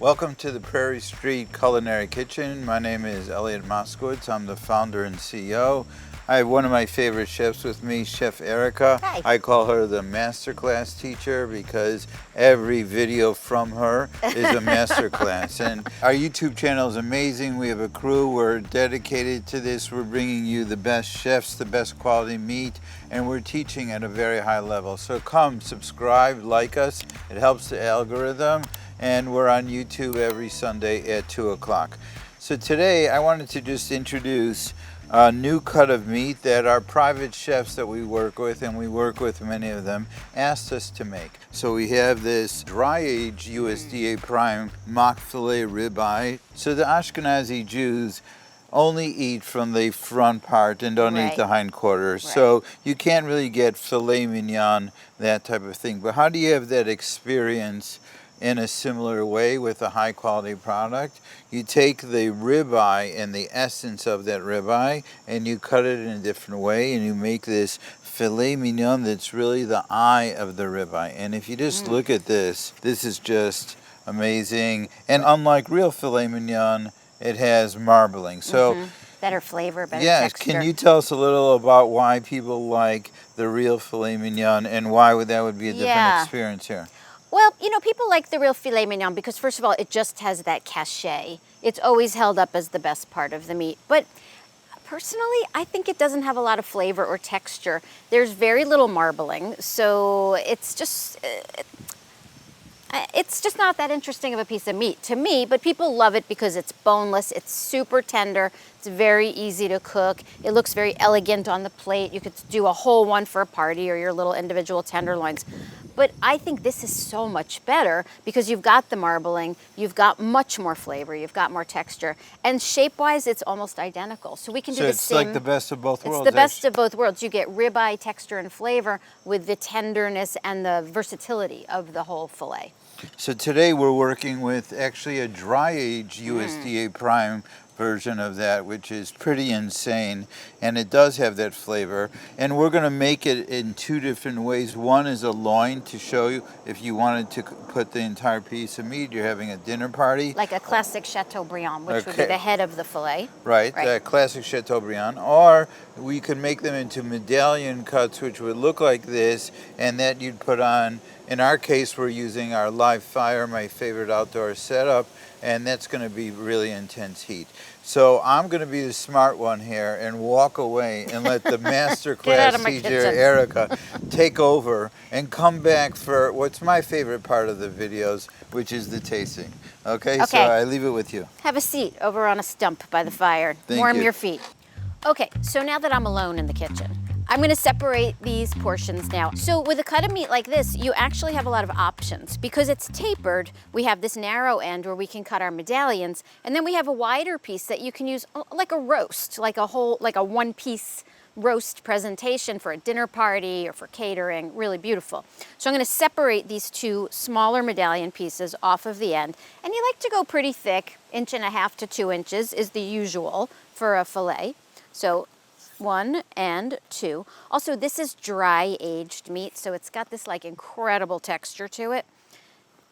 Welcome to the Prairie Street Culinary Kitchen. My name is Elliot Moskowitz. I'm the founder and CEO. I have one of my favorite chefs with me, Chef Erica. Hi. I call her the masterclass teacher because every video from her is a masterclass. And our YouTube channel is amazing. We have a crew. We're dedicated to this. We're bringing you the best chefs, the best quality meat, and we're teaching at a very high level. So come, subscribe, like us. It helps the algorithm. And we're on YouTube every Sunday at 2 o'clock. So today I wanted to just introduce a new cut of meat that our private chefs that we work with, and we work with many of them, asked us to make. So we have this dry-aged USDA prime mock filet ribeye. So the Ashkenazi Jews only eat from the front part and don't eat the hindquarters. Right. So you can't really get filet mignon, that type of thing. But how do you have that experience in a similar way with a high quality product? You take the ribeye and the essence of that ribeye and you cut it in a different way and you make this filet mignon that's really the eye of the ribeye. And if you just look at this, this is just amazing. And unlike real filet mignon, it has marbling. So better flavor, better texture. Can you tell us a little about why people like the real filet mignon and why that would be a different experience here? Well, you know, people like the real filet mignon because, first of all, it just has that cachet. It's always held up as the best part of the meat. But personally, I think it doesn't have a lot of flavor or texture. There's very little marbling, so it's just not that interesting of a piece of meat to me, but people love it because it's boneless, it's super tender, it's very easy to cook, it looks very elegant on the plate. You could do a whole one for a party or your little individual tenderloins. But I think this is so much better because you've got the marbling, you've got much more flavor, you've got more texture, and shape-wise, it's almost identical. So we can do the same. So it's like the best of both worlds. It's the best of both worlds. You get ribeye texture and flavor with the tenderness and the versatility of the whole filet. So today we're working with actually a dry-aged USDA prime version of that, which is pretty insane, and it does have that flavor. And we're going to make it in two different ways. One is a loin to show you if you wanted to put the entire piece of meat, you're having a dinner party. Like a classic Chateaubriand, which would be the head of the filet. Right, the classic Chateaubriand. Or we could make them into medallion cuts, which would look like this, and that you'd put on. In our case, we're using our live fire, my favorite outdoor setup, and that's going to be really intense heat. So I'm going to be the smart one here and walk away and let the master class teacher, Erica, take over and come back for what's my favorite part of the videos, which is the tasting. Okay, so I leave it with you. Have a seat over on a stump by the fire. Warm your feet. Okay, so now that I'm alone in the kitchen, I'm going to separate these portions now. So with a cut of meat like this, you actually have a lot of options. Because it's tapered, we have this narrow end where we can cut our medallions, and then we have a wider piece that you can use like a roast, like a one-piece roast presentation for a dinner party or for catering. Really beautiful. So I'm going to separate these two smaller medallion pieces off of the end. And you like to go pretty thick, 1.5 to 2 inches is the usual for a fillet. So 1 and 2. Also, this is dry aged meat, so it's got this like incredible texture to it.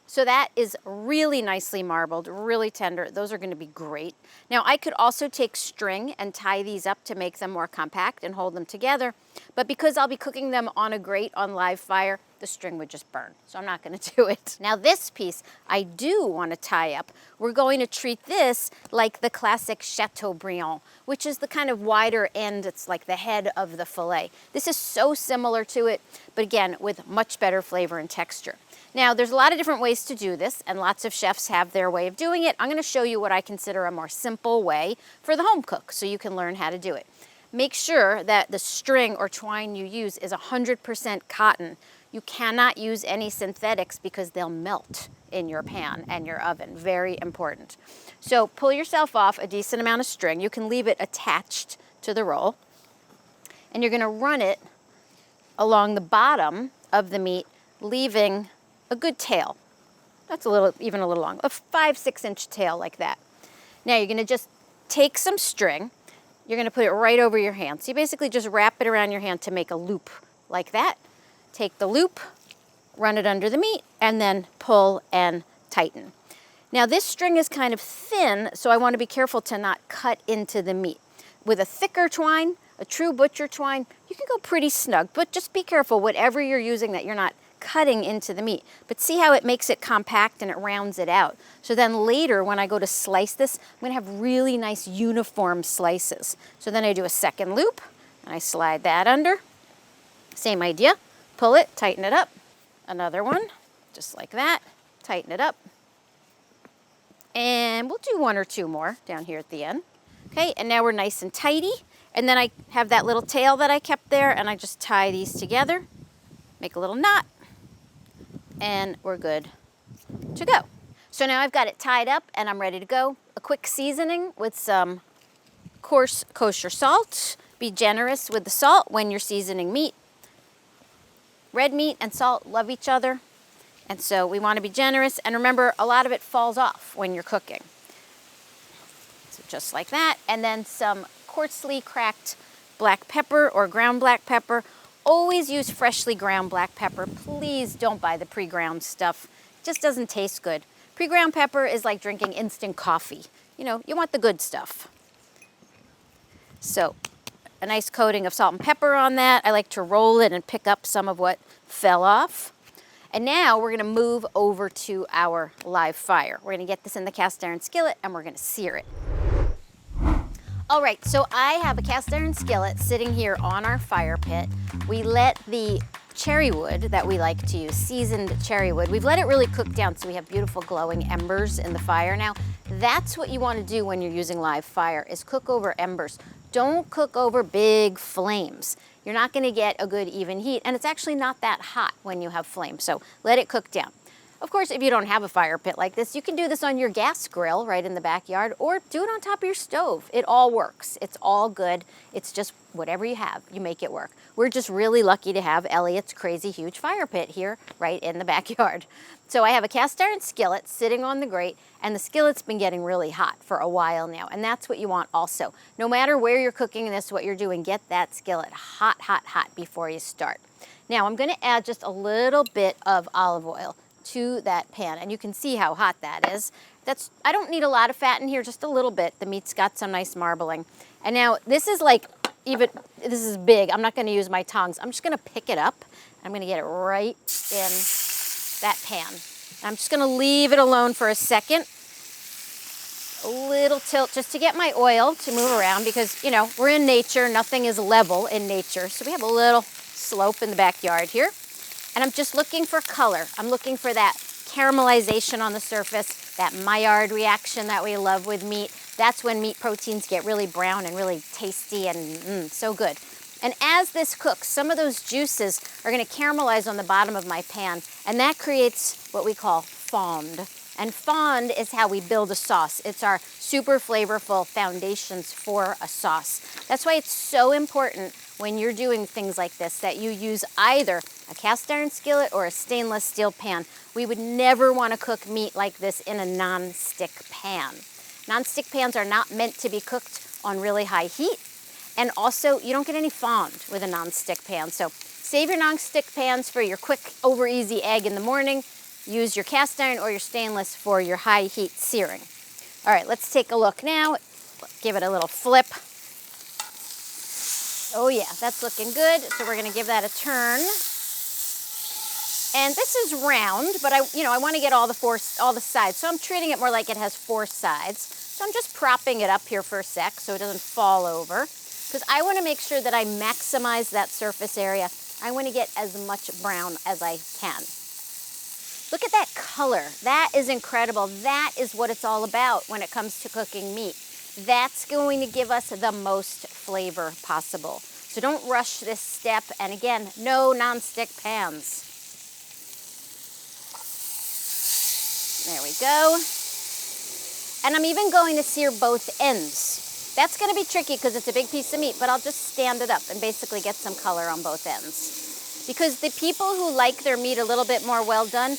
So that is really nicely marbled, really tender. Those are going to be great. Now, I could also take string and tie these up to make them more compact and hold them together. But because I'll be cooking them on a grate on live fire, the string would just burn. So I'm not going to do it. Now, this piece I do want to tie up. We're going to treat this like the classic Chateaubriand, which is the kind of wider end. It's like the head of the filet. This is so similar to it, but again, with much better flavor and texture. Now, there's a lot of different ways to do this, and lots of chefs have their way of doing it. I'm going to show you what I consider a more simple way for the home cook, so you can learn how to do it. Make sure that the string or twine you use is 100% cotton. You cannot use any synthetics because they'll melt in your pan and your oven. Very important. So pull yourself off a decent amount of string. You can leave it attached to the roll, and you're going to run it along the bottom of the meat, leaving a good tail. That's even a little long, a 5-6 inch tail like that. Now you're going to just take some string, you're going to put it right over your hand. So you basically just wrap it around your hand to make a loop like that. Take the loop, run it under the meat, and then pull and tighten. Now this string is kind of thin, so I want to be careful to not cut into the meat. With a thicker twine, a true butcher twine, you can go pretty snug, but just be careful, whatever you're using, that you're not cutting into the meat. But see how it makes it compact and it rounds it out. So then later when I go to slice this, I'm gonna have really nice uniform slices. So then I do a second loop and I slide that under. Same idea, pull it, tighten it up. Another one, just like that, tighten it up. And we'll do one or two more down here at the end. Okay, and now we're nice and tidy. And then I have that little tail that I kept there, and I just tie these together, make a little knot, and we're good to go. So now I've got it tied up and I'm ready to go. A quick seasoning with some coarse kosher salt. Be generous with the salt when you're seasoning meat. Red meat and salt love each other. And so we want to be generous, and remember, a lot of it falls off when you're cooking. So just like that, and then some coarsely cracked black pepper or ground black pepper. Always use freshly ground black pepper. Please don't buy the pre-ground stuff. It just doesn't taste good. Pre-ground pepper is like drinking instant coffee. You know, you want the good stuff. So a nice coating of salt and pepper on that. I like to roll it and pick up some of what fell off. And now we're gonna move over to our live fire. We're gonna get this in the cast iron skillet and we're gonna sear it. All right, so I have a cast iron skillet sitting here on our fire pit. We let the cherry wood that we like to use, seasoned cherry wood, we've let it really cook down so we have beautiful glowing embers in the fire now. That's what you wanna do when you're using live fire, is cook over embers. Don't cook over big flames. You're not gonna get a good even heat, and it's actually not that hot when you have flames, so let it cook down. Of course, if you don't have a fire pit like this, you can do this on your gas grill right in the backyard, or do it on top of your stove. It all works. It's all good. It's just whatever you have, you make it work. We're just really lucky to have Elliot's crazy huge fire pit here right in the backyard. So I have a cast iron skillet sitting on the grate, and the skillet's been getting really hot for a while now, and that's what you want also. No matter where you're cooking this, what you're doing, get that skillet hot, hot, hot before you start. Now I'm gonna add just a little bit of olive oil to that pan, and you can see how hot that is. I don't need a lot of fat in here, just a little bit. The meat's got some nice marbling. And now this is this is big. I'm not gonna use my tongs. I'm just gonna pick it up. I'm gonna get it right in that pan. I'm just gonna leave it alone for a second. A little tilt just to get my oil to move around, because, you know, we're in nature, nothing is level in nature. So we have a little slope in the backyard here. And I'm just looking for color. I'm looking for that caramelization on the surface, that Maillard reaction that we love with meat. That's when meat proteins get really brown and really tasty and so good. And as this cooks, some of those juices are gonna caramelize on the bottom of my pan, and that creates what we call fond. And fond is how we build a sauce. It's our super flavorful foundations for a sauce. That's why it's so important when you're doing things like this that you use either a cast iron skillet or a stainless steel pan. We would never want to cook meat like this in a non-stick pan. Non-stick pans are not meant to be cooked on really high heat, and also you don't get any fond with a non-stick pan. So save your non-stick pans for your quick over easy egg in the morning. Use your cast iron or your stainless for your high heat searing. All right, let's take a look now. Give it a little flip. Oh yeah, that's looking good. So we're gonna give that a turn. And this is round, but I want to get all the sides. So I'm treating it more like it has 4 sides. So I'm just propping it up here for a sec so it doesn't fall over, because I want to make sure that I maximize that surface area. I want to get as much brown as I can. Look at that color. That is incredible. That is what it's all about when it comes to cooking meat. That's going to give us the most flavor possible. So don't rush this step. And again, no non-stick pans. There we go. And I'm even going to sear both ends. That's going to be tricky because it's a big piece of meat, but I'll just stand it up and basically get some color on both ends. Because the people who like their meat a little bit more well done,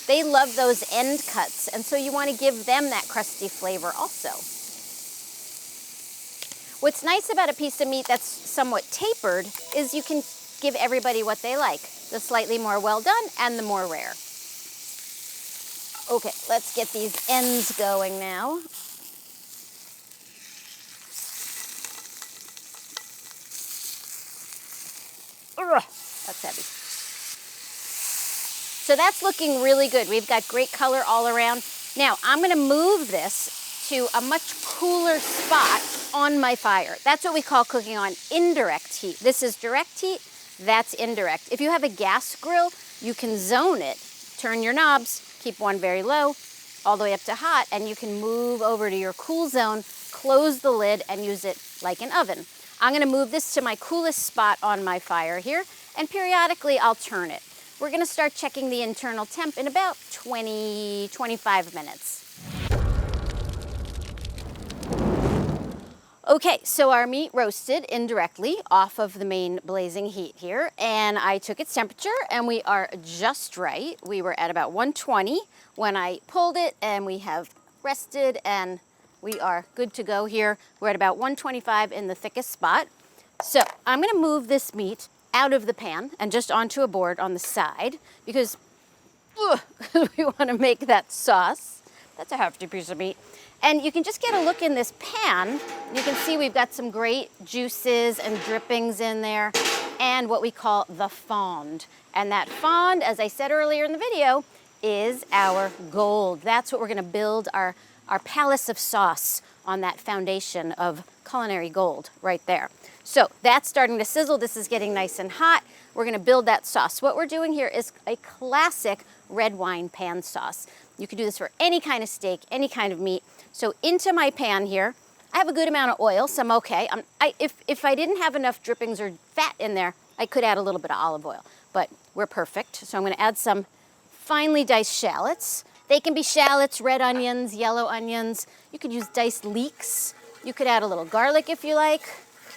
they love those end cuts, and so you want to give them that crusty flavor also. What's nice about a piece of meat that's somewhat tapered is you can give everybody what they like, the slightly more well done and the more rare. Okay, let's get these ends going now. Ugh, that's heavy. So that's looking really good. We've got great color all around. Now, I'm gonna move this to a much cooler spot on my fire. That's what we call cooking on indirect heat. This is direct heat, that's indirect. If you have a gas grill, you can zone it. Turn your knobs, keep one very low, all the way up to hot, and you can move over to your cool zone, close the lid, and use it like an oven. I'm gonna move this to my coolest spot on my fire here, and periodically I'll turn it. We're gonna start checking the internal temp in about 20, 25 minutes. Okay, so our meat roasted indirectly off of the main blazing heat here, and I took its temperature, and we are just right. We were at about 120 when I pulled it, and we have rested, and we are good to go here. We're at about 125 in the thickest spot. So I'm gonna move this meat out of the pan and just onto a board on the side because we wanna make that sauce. That's a hefty piece of meat. And you can just get a look in this pan. You can see we've got some great juices and drippings in there and what we call the fond. And that fond, as I said earlier in the video, is our gold. That's what we're gonna build our palace of sauce on, that foundation of culinary gold right there. So that's starting to sizzle. This is getting nice and hot. We're gonna build that sauce. What we're doing here is a classic red wine pan sauce. You could do this for any kind of steak, any kind of meat. So into my pan here, I have a good amount of oil, so I'm okay. If I didn't have enough drippings or fat in there, I could add a little bit of olive oil, but we're perfect. So I'm gonna add some finely diced shallots. They can be shallots, red onions, yellow onions. You could use diced leeks. You could add a little garlic if you like,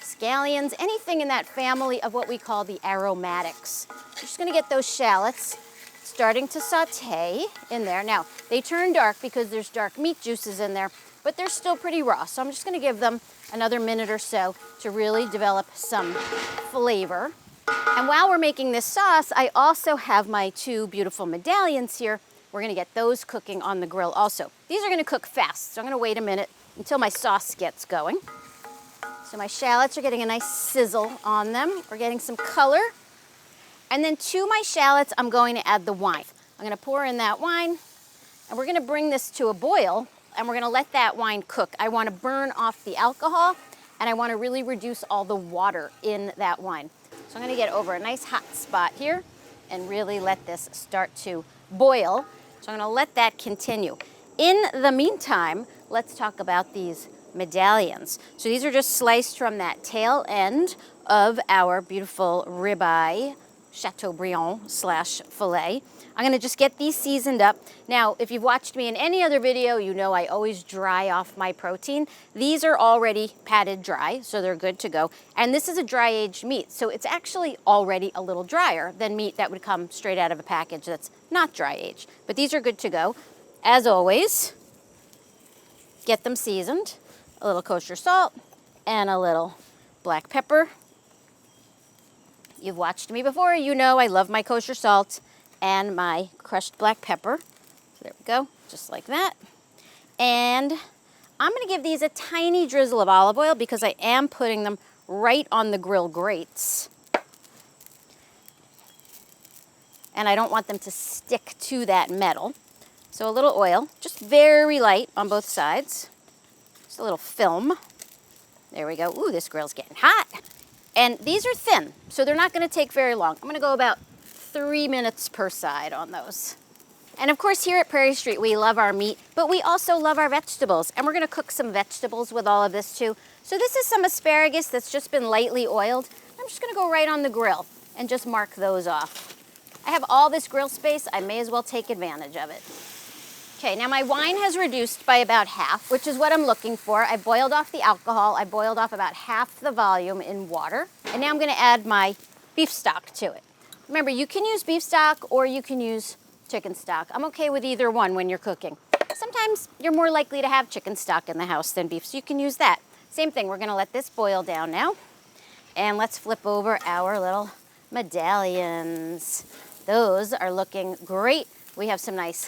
scallions, anything in that family of what we call the aromatics. You're just gonna get those shallots starting to saute in there. Now, they turn dark because there's dark meat juices in there, but they're still pretty raw. So I'm just gonna give them another minute or so to really develop some flavor. And while we're making this sauce, I also have my two beautiful medallions here. We're gonna get those cooking on the grill also. These are gonna cook fast, so I'm gonna wait a minute until my sauce gets going. So my shallots are getting a nice sizzle on them. We're getting some color. And then to my shallots, I'm going to add the wine. I'm gonna pour in that wine, and we're gonna bring this to a boil, and we're gonna let that wine cook. I wanna burn off the alcohol, and I wanna really reduce all the water in that wine. So I'm gonna get over a nice hot spot here and really let this start to boil. So I'm gonna let that continue. In the meantime, let's talk about these medallions. So these are just sliced from that tail end of our beautiful ribeye, Chateaubriand / filet. I'm gonna just get these seasoned up. Now, if you've watched me in any other video, you know I always dry off my protein. These are already patted dry, so they're good to go. And this is a dry aged meat, so it's actually already a little drier than meat that would come straight out of a package that's not dry aged. But these are good to go. As always, get them seasoned. A little kosher salt and a little black pepper. You've watched me before, you know I love my kosher salt and my crushed black pepper. So there we go, just like that. And I'm gonna give these a tiny drizzle of olive oil because I am putting them right on the grill grates. And I don't want them to stick to that metal. So a little oil, just very light on both sides. Just a little film. There we go. Ooh, this grill's getting hot. And these are thin, so they're not gonna take very long. I'm gonna go about 3 minutes per side on those. And of course, here at Prairie Street, we love our meat, but we also love our vegetables. And we're gonna cook some vegetables with all of this too. So this is some asparagus that's just been lightly oiled. I'm just gonna go right on the grill and just mark those off. I have all this grill space, I may as well take advantage of it. Okay, now my wine has reduced by about half, which is what I'm looking for. I boiled off the alcohol. I boiled off about half the volume in water. And now I'm gonna add my beef stock to it. Remember, you can use beef stock or you can use chicken stock. I'm okay with either one when you're cooking. Sometimes you're more likely to have chicken stock in the house than beef, so you can use that. Same thing, we're gonna let this boil down now. And let's flip over our little medallions. Those are looking great. We have some nice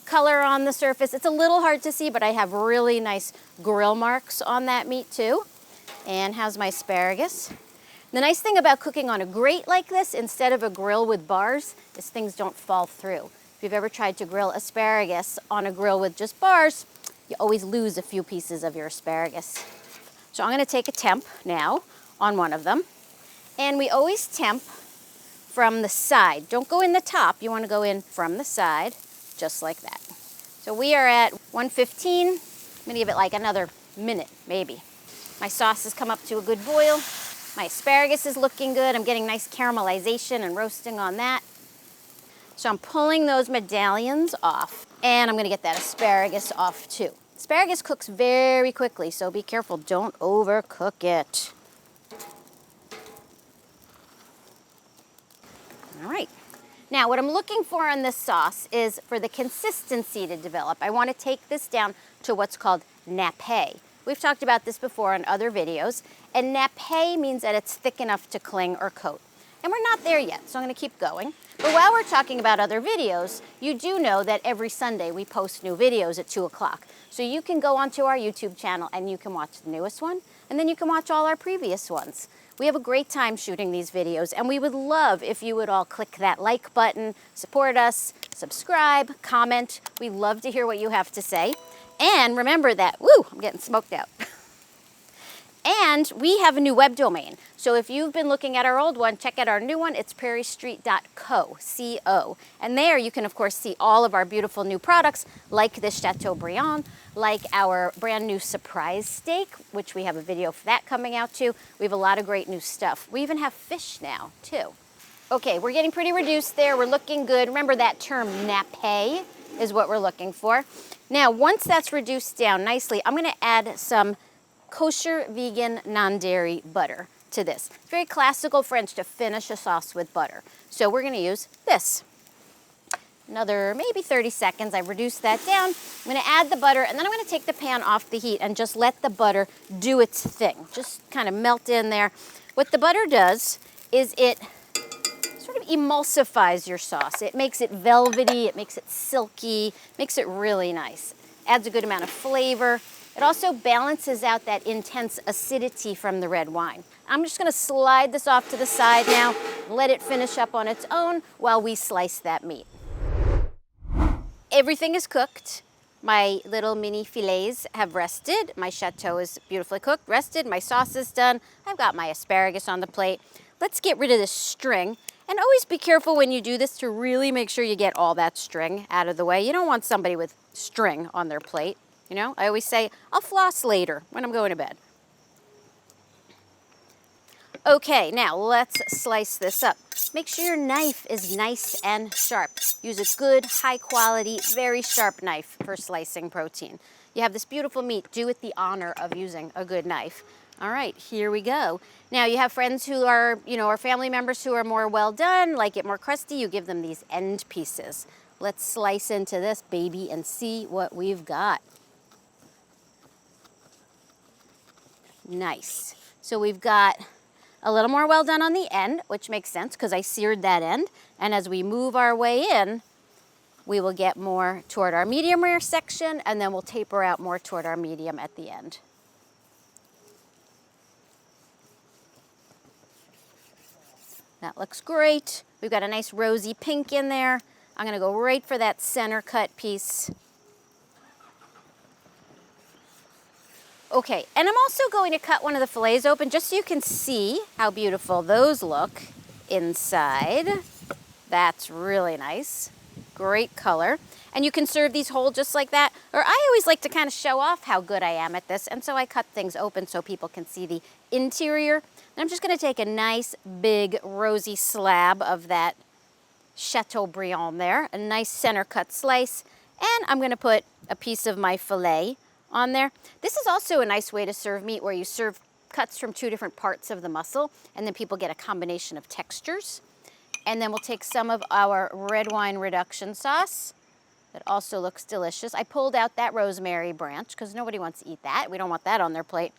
color on the surface. It's a little hard to see, but I have really nice grill marks on that meat too. And how's my asparagus? The nice thing about cooking on a grate like this, instead of a grill with bars, is things don't fall through. If you've ever tried to grill asparagus on a grill with just bars, you always lose a few pieces of your asparagus. So I'm gonna take a temp now on one of them. And we always temp from the side. Don't go in the top, you wanna go in from the side, just like that. So we are at 115. I'm gonna give it like another minute, maybe. My sauce has come up to a good boil. My asparagus is looking good. I'm getting nice caramelization and roasting on that. So I'm pulling those medallions off, and I'm gonna get that asparagus off too. Asparagus cooks very quickly, so be careful, don't overcook it. All right. Now, what I'm looking for in this sauce is for the consistency to develop. I want to take this down to what's called nappe. We've talked about this before in other videos, and nappe means that it's thick enough to cling or coat. And we're not there yet, so I'm going to keep going. But while we're talking about other videos, you do know that every Sunday we post new videos at 2 o'clock. So you can go onto our YouTube channel and you can watch the newest one, and then you can watch all our previous ones. We have a great time shooting these videos, and we would love if you would all click that like button, support us, subscribe, comment. We love to hear what you have to say. And remember that, woo, I'm getting smoked out. And we have a new web domain. So if you've been looking at our old one, check out our new one. It's prairiestreet.co, C-O. And there you can, of course, see all of our beautiful new products, like this Chateaubriand, like our brand new surprise steak, which we have a video for that coming out too. We have a lot of great new stuff. We even have fish now, too. Okay, we're getting pretty reduced there. We're looking good. Remember that term, nappe, is what we're looking for. Now, once that's reduced down nicely, I'm gonna add some kosher vegan non-dairy butter to this. It's very classical French to finish a sauce with butter. So we're gonna use this. Another maybe 30 seconds, I've reduced that down. I'm gonna add the butter, and then I'm gonna take the pan off the heat and just let the butter do its thing. Just kind of melt in there. What the butter does is it sort of emulsifies your sauce. It makes it velvety, it makes it silky, makes it really nice. Adds a good amount of flavor. It also balances out that intense acidity from the red wine. I'm just gonna slide this off to the side now, let it finish up on its own while we slice that meat. Everything is cooked. My little mini filets have rested. My chateau is beautifully cooked, rested. My sauce is done. I've got my asparagus on the plate. Let's get rid of this string. And always be careful when you do this to really make sure you get all that string out of the way. You don't want somebody with string on their plate. You know, I always say, I'll floss later when I'm going to bed. Okay, now let's slice this up. Make sure your knife is nice and sharp. Use a good, high quality, very sharp knife for slicing protein. You have this beautiful meat, do it the honor of using a good knife. All right, here we go. Now you have friends who are, or family members who are more well done, like it more crusty, you give them these end pieces. Let's slice into this baby and see what we've got. Nice. So we've got a little more well done on the end, which makes sense because I seared that end. And as we move our way in, we will get more toward our medium rare section, and then we'll taper out more toward our medium at the end. That looks great. We've got a nice rosy pink in there. I'm gonna go right for that center cut piece. Okay, and I'm also going to cut one of the fillets open just so you can see how beautiful those look inside. That's really nice. Great color. And you can serve these whole just like that. Or I always like to kind of show off how good I am at this, and so I cut things open so people can see the interior. And I'm just gonna take a nice big rosy slab of that Chateaubriand there, a nice center cut slice, and I'm gonna put a piece of my filet on there. This is also a nice way to serve meat where you serve cuts from two different parts of the muscle, and then people get a combination of textures. And then we'll take some of our red wine reduction sauce. That also looks delicious. I pulled out that rosemary branch because nobody wants to eat that. We don't want that on their plate.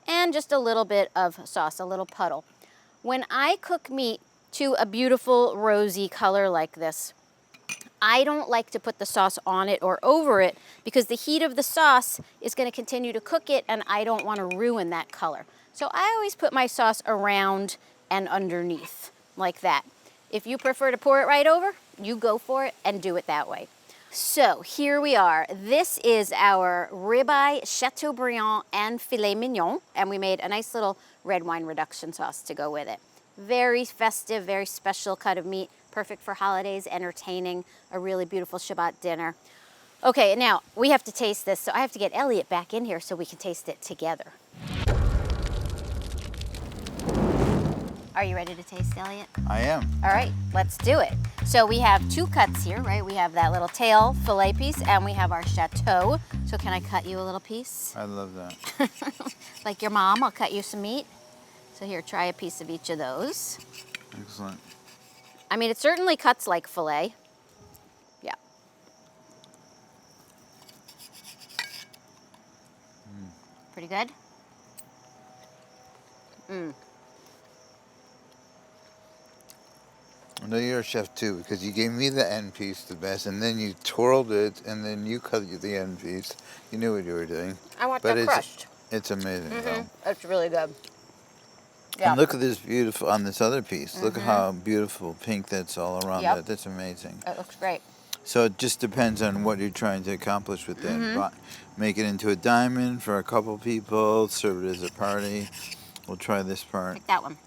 And just a little bit of sauce, a little puddle. When I cook meat to a beautiful rosy color like this, I don't like to put the sauce on it or over it because the heat of the sauce is going to continue to cook it, and I don't want to ruin that color. So I always put my sauce around and underneath, like that. If you prefer to pour it right over, you go for it and do it that way. So here we are. This is our Ribeye, Chateaubriand, and Filet Mignon, and we made a nice little red wine reduction sauce to go with it. Very festive, very special cut of meat, perfect for holidays, entertaining, a really beautiful Shabbat dinner. Okay, now we have to taste this, so I have to get Elliot back in here so we can taste it together. Are you ready to taste, Elliot? I am. All right, let's do it. So we have 2 cuts here, right? We have that little tail fillet piece, and we have our Chateau. So can I cut you a little piece? I love that. Like your mom, I'll cut you some meat. So here, try a piece of each of those. Excellent. I mean, it certainly cuts like filet. Yeah. Pretty good? I know you're a chef too, because you gave me the end piece the best, and then you twirled it, and then you cut the end piece. You knew what you were doing. I want that crushed. It's amazing. Though. It's really good. Yeah. And look at this beautiful, on this other piece, look at how beautiful pink that's all around that. That's amazing. It looks great. So it just depends on what you're trying to accomplish with that. Make it into a diamond for a couple people, serve it as a party. We'll try this part. Like that one.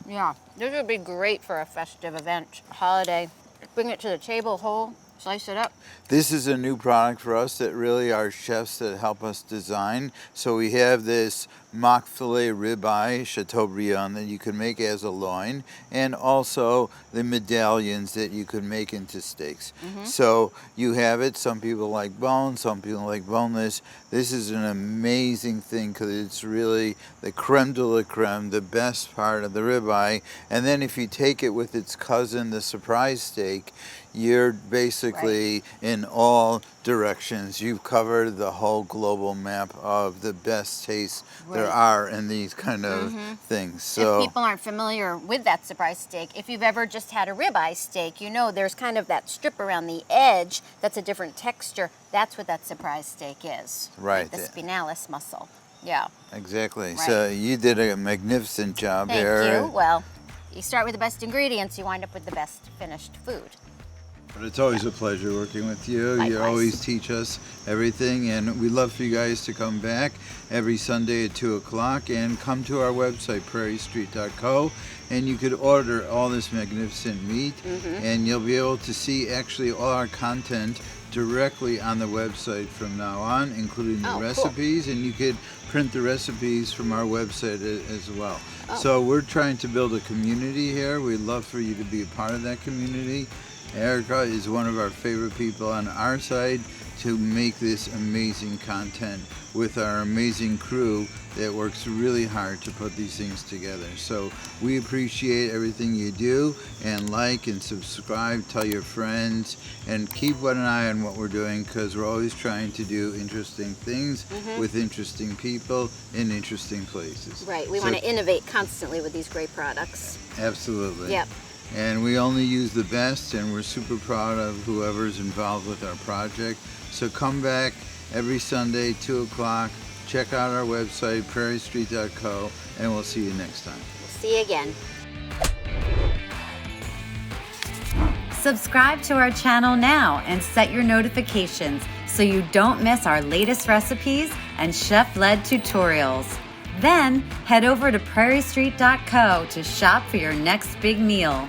Yeah, this would be great for a festive event, holiday. Bring it to the table whole, slice it up. This is a new product for us that really are chefs that help us design. So we have this mock filet ribeye, Chateaubriand, that you can make as a loin, and also the medallions that you can make into steaks. So you have it. Some people like bone, some people like boneless. This is an amazing thing because it's really the creme de la creme, the best part of the ribeye. And then if you take it with its cousin, the surprise steak, you're basically in all directions. You've covered the whole global map of the best tastes there are in these kind of things. So if people aren't familiar with that surprise steak, if you've ever just had a ribeye steak, you know there's kind of that strip around the edge that's a different texture. That's what that surprise steak is. Right. Like the spinalis muscle. Yeah. Exactly. Right. So you did a magnificent job there. Thank you. Well, you start with the best ingredients, you wind up with the best finished food. But it's always a pleasure working with you. Likewise. You always teach us everything, and we'd love for you guys to come back every Sunday at 2 o'clock and come to our website, prairiestreet.co, and you could order all this magnificent meat, and you'll be able to see actually all our content directly on the website from now on, including the recipes, and you could print the recipes from our website as well. So we're trying to build a community here. We'd love for you to be a part of that community. Erica is one of our favorite people on our side to make this amazing content with our amazing crew that works really hard to put these things together. So we appreciate everything you do, and like and subscribe, tell your friends, and keep an eye on what we're doing, because we're always trying to do interesting things with interesting people in interesting places. Right, we want to innovate constantly with these great products. Absolutely. Yep. And we only use the best, and we're super proud of whoever's involved with our project. So come back every Sunday, 2 o'clock. Check out our website, prairiestreet.co, and we'll see you next time. We'll see you again. Subscribe to our channel now and set your notifications so you don't miss our latest recipes and chef-led tutorials. Then head over to prairiestreet.co to shop for your next big meal.